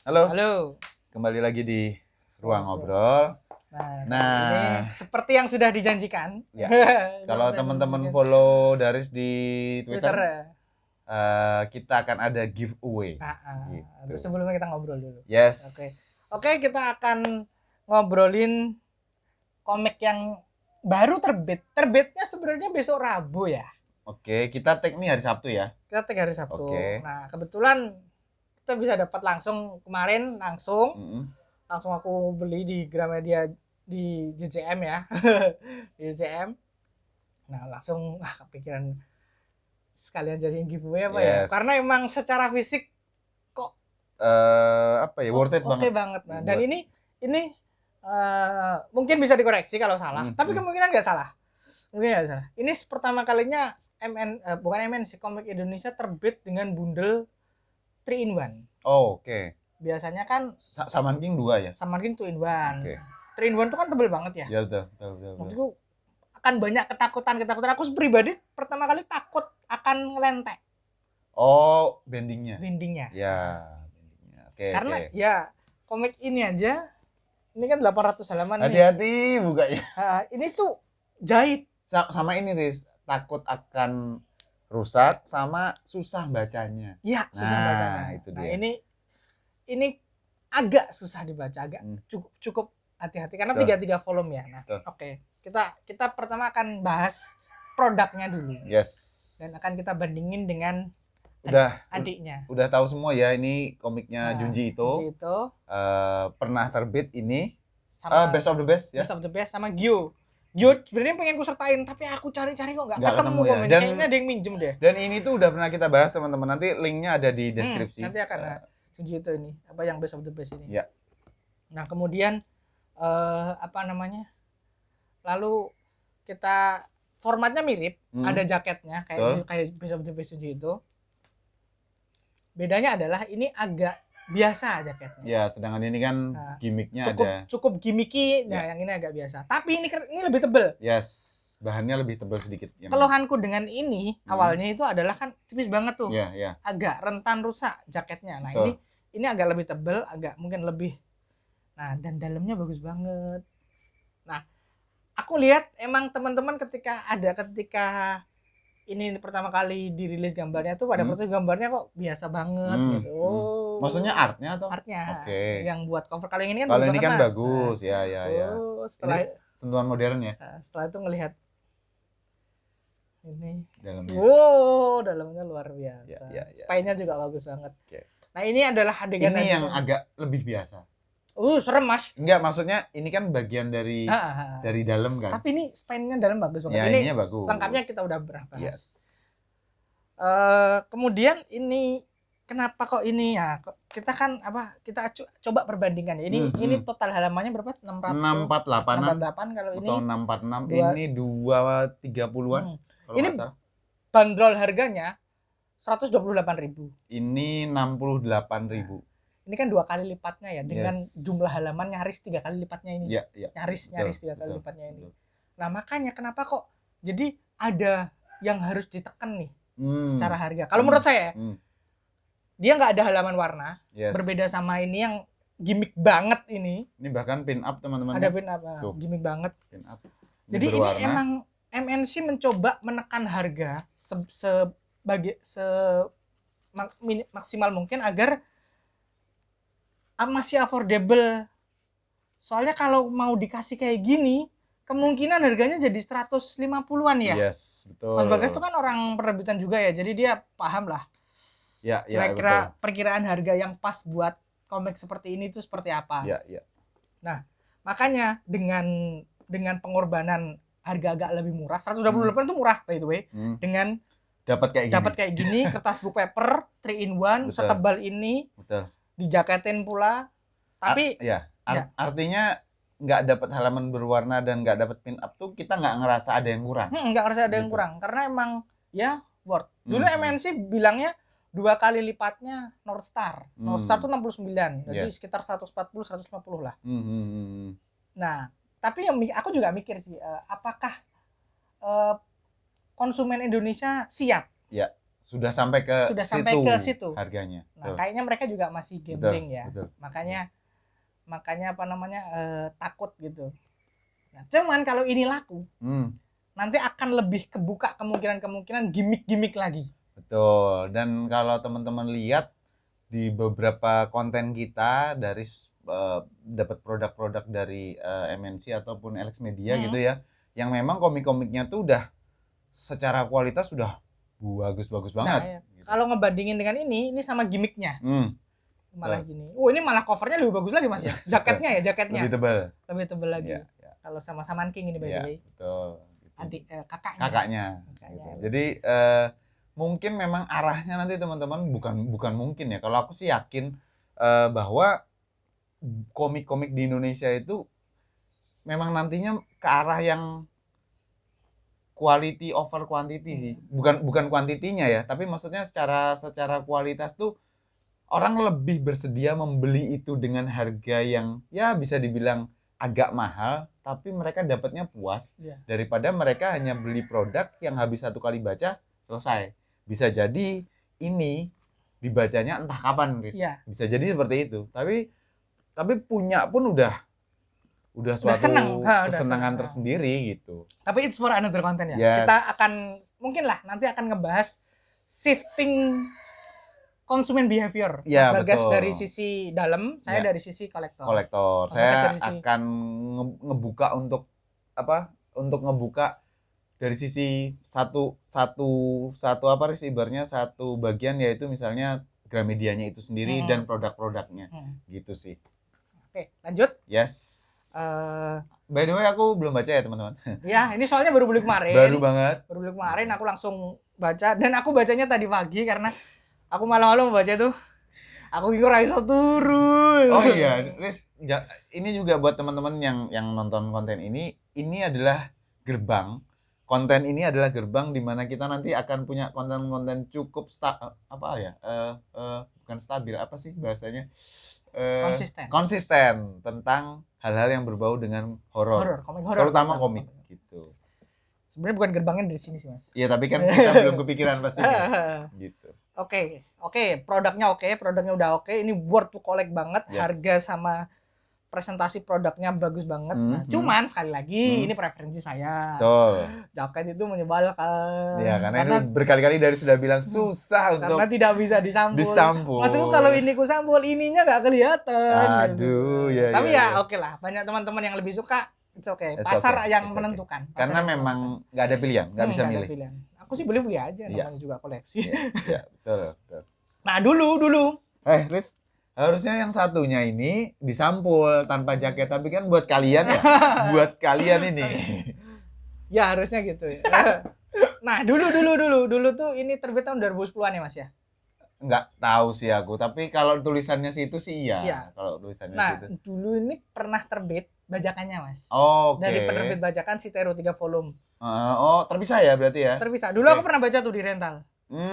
Halo, Halo. kembali lagi di Ruang Ngobrol. Ini seperti yang sudah dijanjikan. Ya, kalau teman-teman follow Daris di Twitter, kita akan ada giveaway. Terus sebelumnya kita ngobrol dulu. Yes. Oke, kita akan ngobrolin komik yang baru terbit. Terbitnya sebenarnya besok Rabu ya. Oke, kita take nih hari Sabtu ya. Kita take hari Sabtu. Oke. Nah, kebetulan kita bisa dapat langsung kemarin langsung aku beli di Gramedia di JCM ya. Di JCM. Nah, langsung kepikiran sekalian jadiin giveaway apa ya? Karena emang secara fisik kok worth it banget. Oke banget. Nah, dan ini mungkin bisa dikoreksi kalau salah, tapi kemungkinan nggak salah. Ini pertama kalinya bukan MNC, Komik Indonesia terbit dengan bundle 3 in 1. Oh, oke. Biasanya kan Saman King 2 ya? Saman King 2 in 1. Oke. 3 in 1 itu kan tebel banget ya? Ya, betul. Maksudku akan banyak ketakutan. Aku pribadi pertama kali takut akan ngelentek. Oh, bendingnya. Ya, bendingnya. Oke. Karena ya komik ini aja, ini kan 800 halaman. Hati-hati bukanya. Ini tuh jahit. Sama ini, Riz, takut akan rusak sama susah bacanya. Iya, susah bacanya. Itu dia. Ini agak susah dibaca, agak cukup hati-hati karena 33 volume ya. Nah, oke. Kita pertama akan bahas produknya dulu. Yes. Dan akan kita bandingin dengan adiknya. Udah tahu semua ya, ini komiknya Junji Ito. Pernah terbit ini sama Best of the Best ya. Best of the Best sama Gyo sebenarnya pengen ku sertain, tapi aku cari-cari kok nggak ketemu ya. Dan kayaknya ada yang minjem deh. Dan ini tuh udah pernah kita bahas teman-teman, nanti linknya ada di deskripsi. Nanti akan Junji Ito ini, apa yang Best of the Best ini. Ya. Nah, kemudian lalu kita formatnya mirip, ada jaketnya kayak Best of the Best Junji Ito. Bedanya adalah ini agak biasa jaketnya. Ya, sedangkan ini kan gimmicknya cukup gimmicky. Nah, yang ini agak biasa. Tapi ini lebih tebel. Yes, bahannya lebih tebel sedikit. Keluhanku dengan ini awalnya itu adalah kan tipis banget tuh. Iya. Agak rentan rusak jaketnya. Nah, ini agak lebih tebel, agak mungkin lebih. Nah, dan dalamnya bagus banget. Nah, aku lihat emang teman-teman ketika ini pertama kali dirilis gambarnya tuh pada foto gambarnya kok biasa banget gitu. Maksudnya artnya atau? Artnya. Yang buat cover. Kalau yang ini kan kalau ini kan bagus. Ya. Setelah ini sentuhan modern ya. Setelah itu ngelihat ini dalamnya. Dalamnya luar biasa. Ya. Spine-nya juga bagus banget. Nah, ini adalah adegan yang agak lebih biasa. Serem, Mas. Enggak, maksudnya ini kan bagian dari dalam kan. Tapi ini spine-nya dalam bagus banget. Ya, ini bagus. Lengkapnya kita udah bahas. Yes. Kemudian ini kenapa kok ini ya? Kita kan kita coba perbandingan. Ini total halamannya berapa? 648 kalau ini. Atau 646. Ini 230-an. Ini bandrol harganya 128.000. Ini 68.000. Ini kan 2 kali lipatnya ya, dengan jumlah halaman nyaris 3 kali lipatnya ini. Iya. Nyaris 3 kali lipatnya ini. Nah, makanya kenapa kok jadi ada yang harus ditekan nih secara harga. Kalau menurut saya dia nggak ada halaman warna, berbeda sama ini yang gimmick banget ini. Ini bahkan pin up, teman-teman. Ada pin up, gimmick banget. Pin up. Jadi ini emang MNC mencoba menekan harga maksimal mungkin agar masih affordable. Soalnya kalau mau dikasih kayak gini, kemungkinan harganya jadi 150-an ya. Yes, betul. Mas Bagas itu kan orang penerbitan juga ya, jadi dia paham lah. Ya, kira-kira perkiraan harga yang pas buat komik seperti ini itu seperti apa. Ya. Nah, makanya dengan pengorbanan harga agak lebih murah, 128 itu murah by the way. Dengan dapat kayak gini, kertas book paper 3 in 1, setebal ini. Betul. Dijaketin pula. Tapi artinya nggak dapat halaman berwarna dan nggak dapat pin up tuh kita nggak ngerasa ada yang kurang. Nggak ngerasa ada yang kurang karena emang ya worth. Dulu MNC bilangnya 2 kali lipatnya North Star. North Star tuh 69, jadi sekitar 140-150 lah. Nah, tapi aku juga mikir sih, apakah konsumen Indonesia siap? Ya, sudah sampai ke situ harganya. Nah, kayaknya mereka juga masih gambling ya. Makanya apa namanya takut gitu. Nah, cuman kalau ini laku, nanti akan lebih kebuka kemungkinan gimmick lagi. Betul. Dan kalau teman-teman lihat di beberapa konten kita dari dapat produk-produk dari MNC ataupun Alex Media gitu ya, yang memang komik-komiknya tuh udah secara kualitas sudah bagus-bagus banget. Nah, gitu. Kalau ngebandingin dengan ini sama gimmicknya. Malah gini. Ini malah covernya lebih bagus lagi Mas ya. Jaketnya. Lebih tebal lagi. Ya. Kalau sama Saman King ini by the way. Betul. Adik kakaknya. Gitu. Jadi mungkin memang arahnya nanti teman-teman bukan mungkin ya. Kalau aku sih yakin bahwa komik-komik di Indonesia itu memang nantinya ke arah yang quality over quantity sih. Bukan kuantitinya ya, tapi maksudnya secara kualitas tuh orang lebih bersedia membeli itu dengan harga yang ya bisa dibilang agak mahal, tapi mereka dapatnya puas daripada mereka hanya beli produk yang habis satu kali baca selesai. Bisa jadi ini dibacanya entah kapan, Riz. Bisa jadi seperti itu. Tapi punya pun udah suatu kesenangan tersendiri gitu. Tapi it's for another content ya. Yes. Kita akan mungkin lah nanti akan ngebahas shifting konsumen behavior. Ya, Bagas dari sisi dalam, saya dari sisi kolektor. Saya akan ngebuka untuk ngebuka dari sisi satu ibaratnya satu bagian, yaitu misalnya Gramedianya itu sendiri dan produk-produknya. Gitu sih. Oke, lanjut. Yes. By the way, aku belum baca ya teman-teman. Ya, ini soalnya baru beli kemarin. Baru banget. Baru beli kemarin, aku langsung baca dan aku bacanya tadi pagi karena aku malam-malam baca tuh. Aku kira iso turun. Oh iya, Riz, ini juga buat teman-teman yang nonton konten ini adalah gerbang. Konten ini adalah gerbang di mana kita nanti akan punya konten-konten cukup bukan stabil, apa sih bahasanya? Konsisten tentang hal-hal yang berbau dengan horor. Terutama komik gitu. Sebenarnya bukan gerbangnya dari sini sih, Mas. Iya, tapi kan kita belum kepikiran pastinya. Gitu. Oke, produknya udah oke. Ini worth to collect banget. Yes. Harga sama presentasi produknya bagus banget. Cuman sekali lagi ini preferensi saya. Betul. Jaket itu menyebalkan. Iya, karena itu berkali-kali dari sudah bilang susah untuk karena tidak bisa disampul. Maksudku kalau ini ku sampul, ininya nggak kelihatan. Aduh, gitu. Tapi ya oke lah. Banyak teman-teman yang lebih suka. Pasar yang menentukan. Karena memang nggak ada pilihan, nggak bisa milih. Aku sih beli aja, namanya juga koleksi. Iya, betul. Nah, dulu. Riz, harusnya yang satunya ini disampul tanpa jaket, tapi kan buat kalian ya. Buat kalian ini. Ya, harusnya gitu ya. Nah, dulu tuh ini terbit tahun 2010-an ya, Mas ya? Enggak tahu sih aku, tapi kalau tulisannya situ sih iya. Kalau tulisannya situ. Nah, dulu ini pernah terbit bajakannya, Mas. Oke. Dari penerbit bajakan Sitero 3 volume. Terpisah ya berarti ya? Terpisah. Dulu aku pernah baca tuh di rental.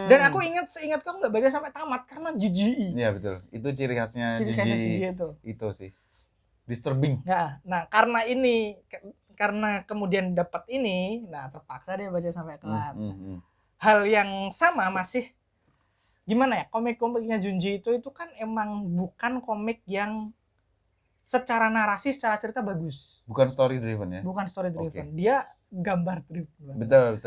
Dan aku seingatku aku nggak baca sampai tamat karena jijik. Iya betul. Itu ciri khasnya jijik itu sih. Disturbing. Nah, karena kemudian dapat ini, nah terpaksa dia baca sampai kelar. Hal yang sama masih gimana ya? Komik-komiknya Junji itu kan emang bukan komik yang secara narasi, secara cerita bagus. Bukan story driven ya? Bukan story driven. Okay. Dia gambar driven. Betul.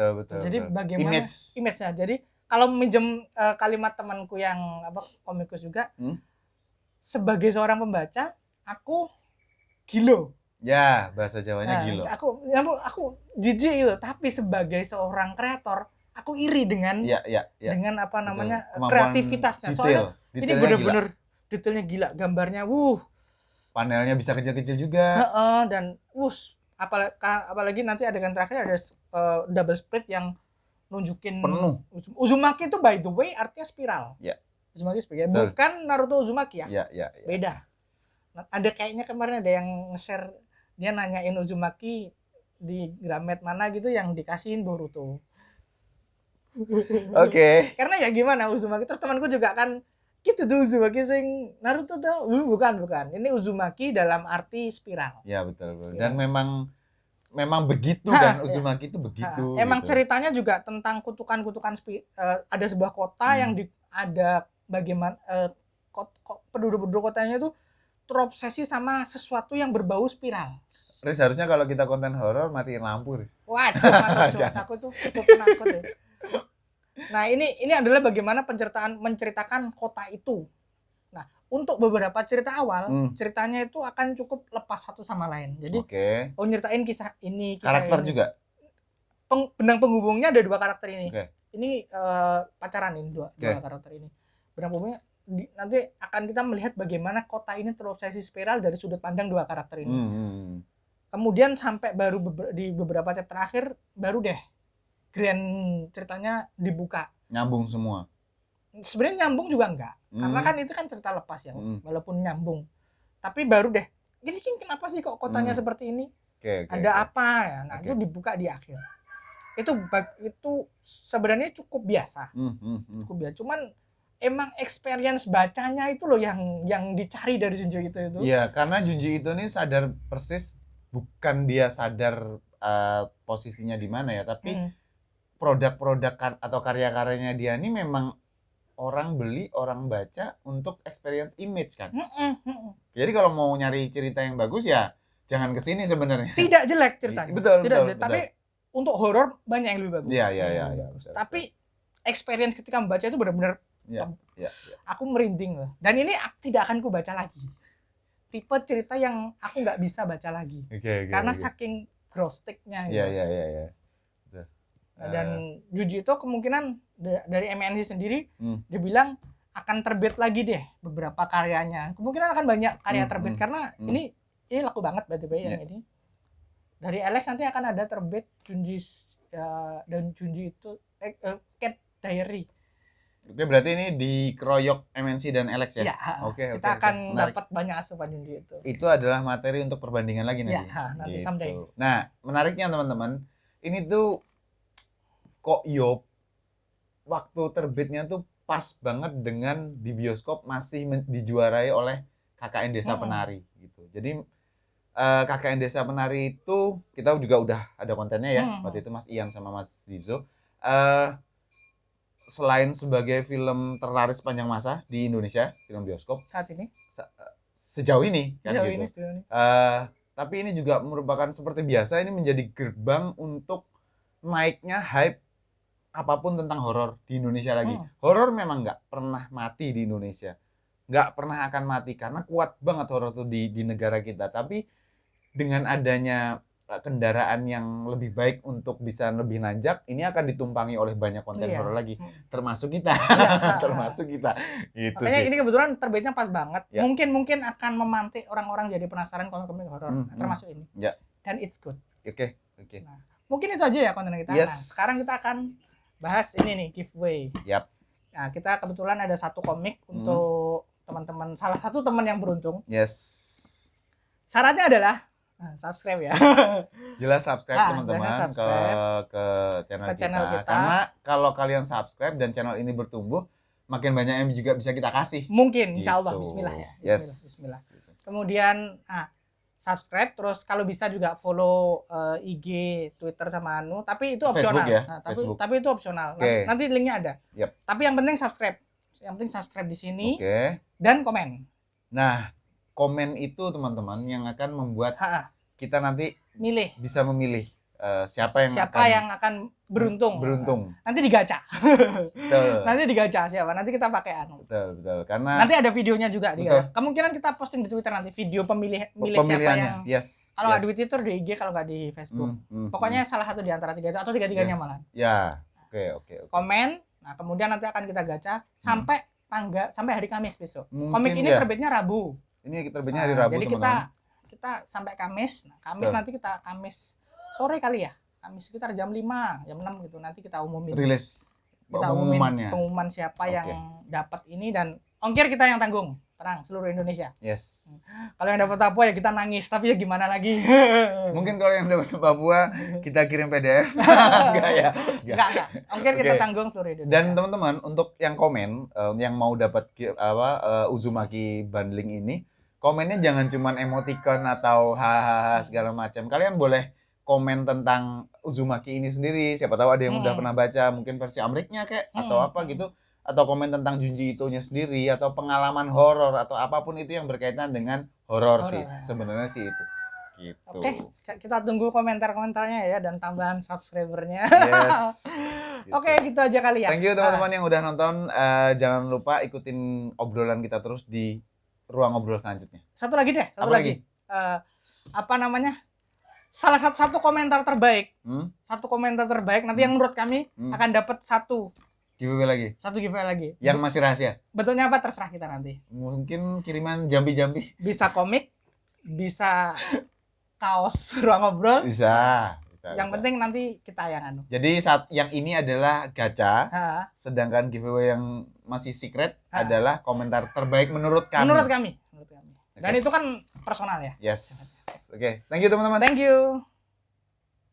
Jadi bagaimana image-nya. Jadi kalau minjem kalimat temanku yang komikus juga, sebagai seorang pembaca, aku gilo. Ya, bahasa Jawanya gilo. Aku jijik gitu, tapi sebagai seorang kreator, aku iri dengan dengan kreativitasnya. Soalnya ini benar-benar detailnya gila, gambarnya panelnya bisa kecil-kecil juga. Dan apalagi nanti adegan terakhir ada double split yang nunjukin penuh. Uzumaki itu by the way artinya spiral. Ya. Uzumaki spiral. Bukan Naruto Uzumaki ya. Ya. Beda. Ada kayaknya kemarin ada yang nge-share, dia nanyain Uzumaki di Gramet mana gitu yang dikasihin Boruto. Oke. Karena ya gimana Uzumaki, terus temanku juga kan gitu tuh Uzumaki sing Naruto tuh bukan. Ini Uzumaki dalam arti spiral. Ya betul. Dan memang memang begitu Hah, kan, Uzumaki itu begitu. Emang gitu. ceritanya juga tentang kutukan-kutukan ada sebuah kota yang ada bagaimana penduduk-penduduk kotanya itu terobsesi sama sesuatu yang berbau spiral. Riz, harusnya kalau kita konten horor matiin lampu, Riz. Wah, jangan dong, Jangan. aku tuh cukup penakut ya. Nah, ini adalah bagaimana menceritakan kota itu. Nah, untuk beberapa cerita awal, ceritanya itu akan cukup lepas satu sama lain. Jadi, nyeritain kisah ini, kisah karakter ini. juga. Benang penghubungnya ada 2 karakter ini. Ini pacaran ini dua karakter ini. Benang penghubungnya nanti akan kita melihat bagaimana kota ini terobsesi spiral dari sudut pandang 2 karakter ini. Kemudian sampai baru di beberapa chapter akhir baru deh grand ceritanya dibuka. Nyambung semua. Sebenarnya nyambung juga enggak. Karena kan itu kan cerita lepas ya. Walaupun nyambung. Tapi baru deh. Ini kenapa sih kok kotanya seperti ini? Ada apa ya? Nah, itu dibuka di akhir. Itu sebenarnya cukup biasa. Cukup biasa. Cuman emang experience bacanya itu loh yang dicari dari Junji Ito itu. Iya, karena Junji Ito ini sadar persis, bukan dia sadar posisinya di mana ya, tapi produk-produk atau karya-karyanya dia ini memang orang beli, orang baca untuk experience image kan. Jadi kalau mau nyari cerita yang bagus ya jangan kesini sebenarnya. Tidak jelek ceritanya. Betul. Tapi untuk horor banyak yang lebih bagus. Iya. Tapi experience ketika membaca itu benar-benar ya. Aku merinding loh. Dan ini tidak akan ku baca lagi. Tipe cerita yang aku nggak bisa baca lagi. Karena saking grosteknya gitu. Iya. Dan Junji Ito kemungkinan dari MNC sendiri dia bilang akan terbit lagi deh beberapa karyanya. Kemungkinan akan banyak karya terbit karena ini laku banget berarti yang ini. Dari Alex nanti akan ada terbit dan Junji Ito Cat Diary. Oke, berarti ini dikeroyok MNC dan Alex ya? Iya. Kita akan dapat banyak asupan Junji Ito. Itu adalah materi untuk perbandingan lagi nanti. Iya, nanti someday. Nah, menariknya teman-teman, ini tuh kok waktu terbitnya tuh pas banget dengan di bioskop masih dijuarai oleh KKN Desa Penari gitu. Jadi KKN Desa Penari itu kita juga udah ada kontennya ya. Waktu itu Mas Ian sama Mas Zizo. Selain sebagai film terlaris sepanjang masa di Indonesia, film bioskop saat ini sejauh ini kan sejauh gitu. Ini. Tapi ini juga merupakan seperti biasa, ini menjadi gerbang untuk naiknya hype apapun tentang horor di Indonesia lagi. Horor memang nggak pernah mati di Indonesia, nggak pernah akan mati karena kuat banget horor tuh di negara kita. Tapi dengan adanya kendaraan yang lebih baik untuk bisa lebih nanjak, ini akan ditumpangi oleh banyak konten horor lagi, termasuk kita, termasuk kita. Gitu makanya sih. ini kebetulan terbitnya pas banget. Mungkin akan memantik orang-orang jadi penasaran komik-komik horor, termasuk ini. Dan it's good. Oke. Nah, mungkin itu aja ya konten kita. Nah, sekarang kita akan bahas ini nih, giveaway. Nah, kita kebetulan ada satu komik untuk teman-teman, salah satu teman yang beruntung. Syaratnya adalah subscribe ya. Jelas subscribe teman-teman ke channel kita. Karena kalau kalian subscribe dan channel ini bertumbuh, makin banyak yang juga bisa kita kasih. Mungkin, insya Allah. Bismillah ya. Bismillah. Yes. Kemudian subscribe, terus kalau bisa juga follow IG, Twitter sama tapi itu opsional. Facebook ya? Tapi itu opsional. Nanti linknya ada. Tapi yang penting subscribe. Yang penting subscribe di sini. Dan komen. Nah, komen itu teman-teman yang akan membuat kita nanti bisa memilih siapa yang akan beruntung. Nanti digacha. Betul. Nanti digacha siapa? Nanti kita pakai Betul. Karena nanti ada videonya juga dia. Kemungkinan kita posting di Twitter nanti video milih siapa yang. Kalau nggak di Twitter di IG, kalau nggak di Facebook. Pokoknya salah satu di antara tiga itu atau tiga-tiganya malah. Ya. Oke. Komen. Nah, kemudian nanti akan kita gacha sampai hari Kamis besok. Komik ini terbitnya Rabu. Ini terbitnya hari Rabu, jadi teman-teman. kita sampai Kamis. Nah, Kamis nanti kita Kamis sore kali ya. Kamis sekitar jam 5, jam 6 gitu. Nanti kita umumin. Rilis. Kita umumin pengumuman siapa yang dapat ini dan ongkir kita yang tanggung. Tenang, seluruh Indonesia. Yes. Kalau yang dapat Papua ya kita nangis, tapi ya gimana lagi. Mungkin kalau yang dapat Papua kita kirim PDF. Enggak ya? Enggak. Ongkir kita tanggung seluruh Indonesia. Dan teman-teman, untuk yang komen yang mau dapat Uzumaki bundling ini, komennya jangan cuman emoticon atau hahaha segala macam. Kalian boleh komen tentang Uzumaki ini sendiri. Siapa tahu ada yang udah Hmm. pernah baca, mungkin versi Ameriknya kayak atau apa gitu. Atau komen tentang Junji Ito-nya sendiri atau pengalaman horor atau apapun itu yang berkaitan dengan horor sih. Horor. Sebenarnya sih itu. Gitu. Oke, kita tunggu komentar-komentarnya ya dan tambahan subscribernya. Yes. Gitu. Oke, gitu aja kali ya. Thank you teman-teman yang udah nonton. Jangan lupa ikutin obrolan kita terus di ruang ngobrol selanjutnya. Satu lagi deh, satu Apa lagi. Apa namanya? Salah satu komentar terbaik. Satu komentar terbaik nanti yang menurut kami akan dapat satu Giveaway lagi. Satu giveaway lagi. Yang masih rahasia. Bentuknya apa terserah kita nanti. Mungkin kiriman jambi-jambi. Bisa komik, bisa kaos ruang ngobrol. Bisa. Yang penting nanti kita yang anu. Jadi yang ini adalah gacha, sedangkan giveaway yang masih secret adalah komentar terbaik menurut kami. Menurut kami. Dan itu kan personal ya. Yes. Oke. Thank you teman-teman. Thank you.